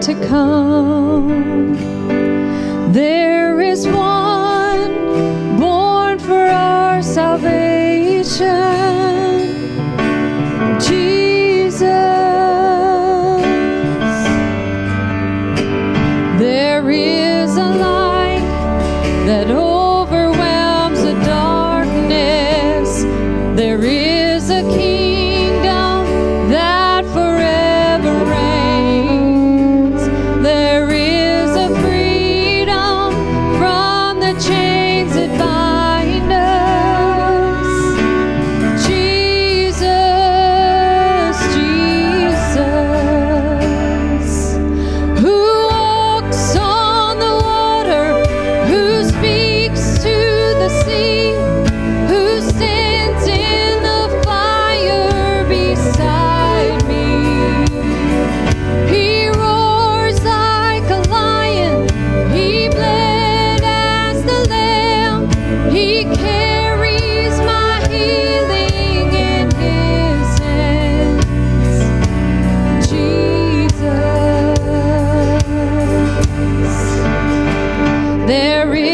to come. There is one born for our salvation, Jesus. There is a light that overwhelms the darkness. There is a kingdom that forever reigns. There is a freedom from the chains that bind us. Jesus, Jesus, who walks on the water, who speaks to the sea, who stands in the fire beside me. He roars like a lion, he bled as the lamb, he carries my healing in his hands. Jesus, there is